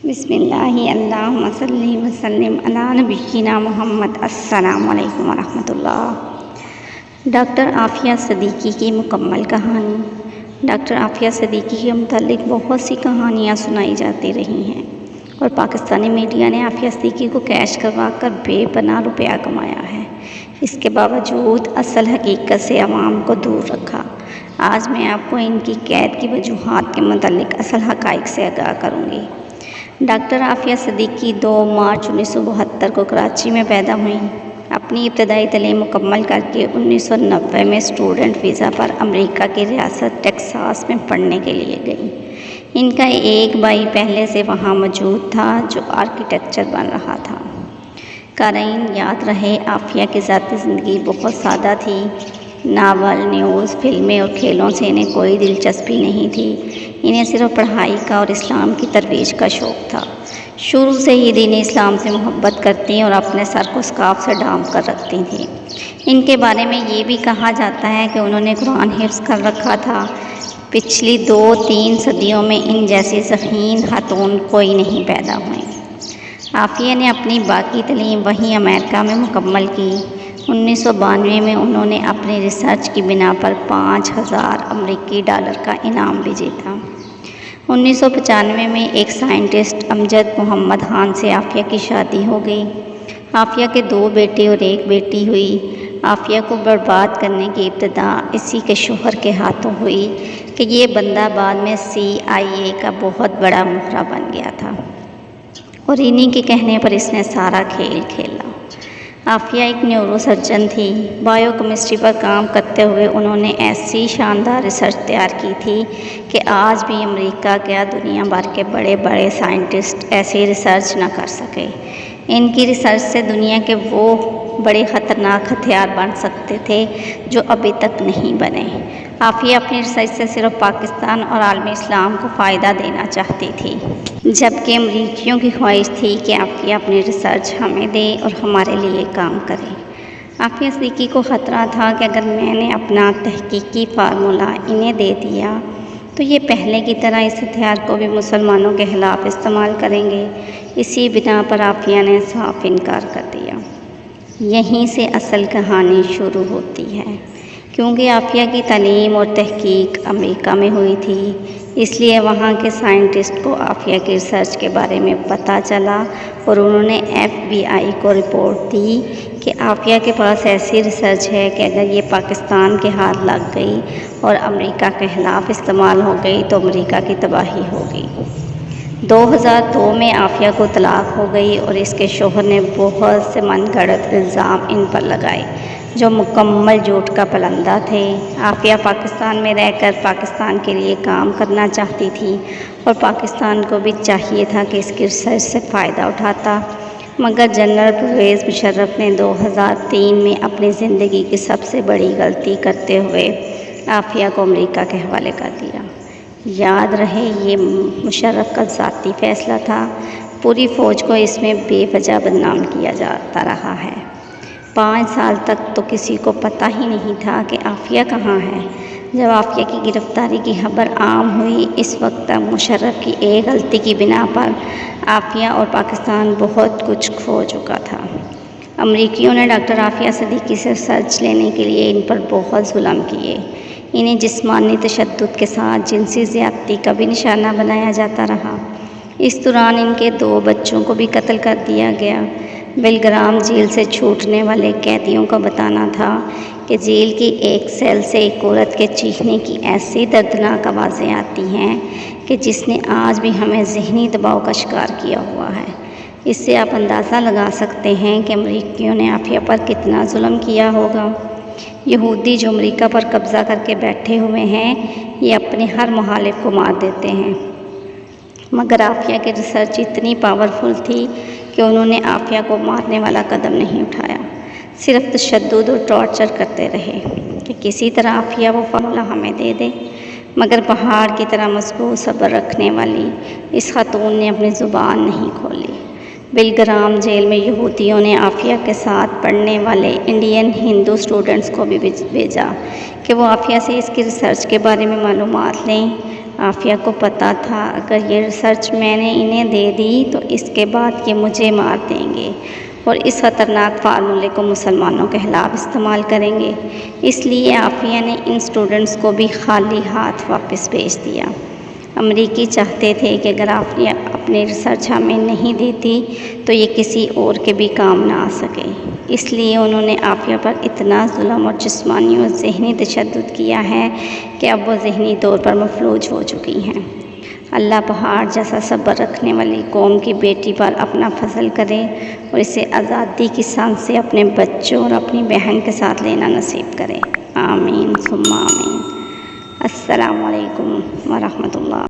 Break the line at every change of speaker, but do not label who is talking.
بسم اللہ اللہم صلی وسلم علی نبینا محمد۔ السلام علیکم ورحمۃ اللہ۔ ڈاکٹر عافیہ صدیقی کی مکمل کہانی۔ ڈاکٹر عافیہ صدیقی کے متعلق بہت سی کہانیاں سنائی جاتی رہی ہیں اور پاکستانی میڈیا نے عافیہ صدیقی کو کیش کروا کر بے پناہ روپیہ کمایا ہے۔ اس کے باوجود اصل حقیقت سے عوام کو دور رکھا۔ آج میں آپ کو ان کی قید کی وجوہات کے متعلق اصل حقائق سے آگاہ کروں گی۔ ڈاکٹر عافیہ صدیقی 2 مارچ 1972 کو کراچی میں پیدا ہوئیں۔ اپنی ابتدائی تعلیم مکمل کر کے 1990 میں اسٹوڈنٹ ویزا پر امریکہ کی ریاست ٹیکساس میں پڑھنے کے لیے گئیں۔ ان کا ایک بھائی پہلے سے وہاں موجود تھا جو آرکیٹیکچر بن رہا تھا۔ قارئین یاد رہے، عافیہ کی ذاتی زندگی بہت سادہ تھی۔ ناول، نیوز، فلمیں اور کھیلوں سے انہیں کوئی دلچسپی نہیں تھی۔ انہیں صرف پڑھائی کا اور اسلام کی ترویج کا شوق تھا۔ شروع سے ہی دین اسلام سے محبت کرتی اور اپنے سر کو اسکارف سے ڈھانپ کر رکھتی تھیں۔ ان کے بارے میں یہ بھی کہا جاتا ہے کہ انہوں نے قرآن حفظ کر رکھا تھا۔ پچھلی 2-3 صدیوں میں ان جیسی ذہین خاتون کوئی نہیں پیدا ہوئیں۔ عافیہ نے اپنی باقی تعلیم وہیں امریکہ میں مکمل کی۔ 1992 میں انہوں نے اپنی ریسرچ کی بنا پر $5000 امریکی کا انعام بھی جیتا۔ 1995 میں ایک سائنٹسٹ امجد محمد خان سے عافیہ کی شادی ہو گئی۔ عافیہ کے 2 بیٹے اور 1 بیٹی ہوئی۔ عافیہ کو برباد کرنے کی ابتدا اسی کے شوہر کے ہاتھوں ہوئی کہ یہ بندہ بعد میں CIA کا بہت بڑا مخرہ بن گیا تھا اور انہی کے کہنے پر اس نے سارا کھیل کھیلا۔ عافیہ ایک نیورو سرجن تھی۔ بائیو کیمسٹری پر کام کرتے ہوئے انہوں نے ایسی شاندار ریسرچ تیار کی تھی کہ آج بھی امریکہ کیا دنیا بھر کے بڑے بڑے سائنٹسٹ ایسی ریسرچ نہ کر سکے۔ ان کی ریسرچ سے دنیا کے وہ بڑے خطرناک ہتھیار بن سکتے تھے جو ابھی تک نہیں بنے۔ عافیہ اپنی ریسرچ سے صرف پاکستان اور عالم اسلام کو فائدہ دینا چاہتی تھی، جبکہ امریکیوں کی خواہش تھی کہ عافیہ اپنی ریسرچ ہمیں دے اور ہمارے لیے کام کرے۔ عافیہ صدیقی کو خطرہ تھا کہ اگر میں نے اپنا تحقیقی فارمولہ انہیں دے دیا تو یہ پہلے کی طرح اس ہتھیار کو بھی مسلمانوں کے خلاف استعمال کریں گے۔ اسی بنا پر عافیہ نے صاف انکار کر دیا۔ یہیں سے اصل کہانی شروع ہوتی ہے۔ کیونکہ عافیہ کی تعلیم اور تحقیق امریکہ میں ہوئی تھی، اس لیے وہاں کے سائنٹسٹ کو عافیہ کی ریسرچ کے بارے میں پتہ چلا اور انہوں نے FBI کو رپورٹ دی کہ عافیہ کے پاس ایسی ریسرچ ہے کہ اگر یہ پاکستان کے ہاتھ لگ گئی اور امریکہ کے خلاف استعمال ہو گئی تو امریکہ کی تباہی ہوگی۔ 2002 میں عافیہ کو طلاق ہو گئی اور اس کے شوہر نے بہت سے من گھڑت الزام ان پر لگائے جو مکمل جھوٹ کا پلندہ تھے۔ عافیہ پاکستان میں رہ کر پاکستان کے لیے کام کرنا چاہتی تھی اور پاکستان کو بھی چاہیے تھا کہ اس کی ریسرچ سے فائدہ اٹھاتا، مگر جنرل پرویز مشرف نے 2003 میں اپنی زندگی کی سب سے بڑی غلطی کرتے ہوئے عافیہ کو امریکہ کے حوالے کر دیا۔ یاد رہے، یہ مشرف کا ذاتی فیصلہ تھا۔ پوری فوج کو اس میں بے وجہ بدنام کیا جاتا رہا ہے۔ 5 سال تک تو کسی کو پتہ ہی نہیں تھا کہ عافیہ کہاں ہے۔ جب عافیہ کی گرفتاری کی خبر عام ہوئی، اس وقت تک مشرف کی ایک غلطی کی بنا پر عافیہ اور پاکستان بہت کچھ کھو چکا تھا۔ امریکیوں نے ڈاکٹر عافیہ صدیقی سے ریسرچ لینے کے لیے ان پر بہت ظلم کیے۔ انہیں جسمانی تشدد کے ساتھ جنسی زیادتی کا بھی نشانہ بنایا جاتا رہا۔ اس دوران ان کے 2 بچوں کو بھی قتل کر دیا گیا۔ بلگرام جیل سے چھوٹنے والے قیدیوں کا بتانا تھا کہ جیل کی ایک سیل سے ایک عورت کے چیخنے کی ایسی دردناک آوازیں آتی ہیں کہ جس نے آج بھی ہمیں ذہنی دباؤ کا شکار کیا ہوا ہے۔ اس سے آپ اندازہ لگا سکتے ہیں کہ امریکیوں نے عافیہ پر کتنا ظلم کیا ہوگا۔ یہودی جو امریکہ پر قبضہ کر کے بیٹھے ہوئے ہیں، یہ اپنے ہر مخالف کو مار دیتے ہیں، مگر عافیہ کی ریسرچ اتنی پاورفل تھی کہ انہوں نے عافیہ کو مارنے والا قدم نہیں اٹھایا، صرف تشدد اور ٹارچر کرتے رہے کہ کسی طرح عافیہ وہ فارمولہ ہمیں دے دے۔ مگر پہاڑ کی طرح مضبوط صبر رکھنے والی اس خاتون نے اپنی زبان نہیں کھولی۔ بلگرام جیل میں یہودیوں نے عافیہ کے ساتھ پڑھنے والے انڈین ہندو اسٹوڈنٹس کو بھی بھیجا کہ وہ عافیہ سے اس کی ریسرچ کے بارے میں معلومات لیں۔ عافیہ کو پتہ تھا اگر یہ ریسرچ میں نے انہیں دے دی تو اس کے بعد یہ مجھے مار دیں گے اور اس خطرناک فارمولے کو مسلمانوں کے خلاف استعمال کریں گے، اس لیے عافیہ نے ان اسٹوڈنٹس کو بھی خالی ہاتھ واپس بھیج دیا۔ امریکی چاہتے تھے کہ اگر عافیہ اپنی ریسرچ ہمیں نہیں دیتی تو یہ کسی اور کے بھی کام نہ آ سکے، اس لیے انہوں نے عافیہ پر اتنا ظلم اور جسمانی اور ذہنی تشدد کیا ہے کہ اب وہ ذہنی طور پر مفلوج ہو چکی ہیں۔ اللہ پہاڑ جیسا صبر رکھنے والی قوم کی بیٹی پر اپنا فضل کرے اور اسے آزادی کی سانسیں اپنے بچوں اور اپنی بہن کے ساتھ لینا نصیب کرے، آمین ثم آمین۔ السلام علیکم ورحمۃ اللہ۔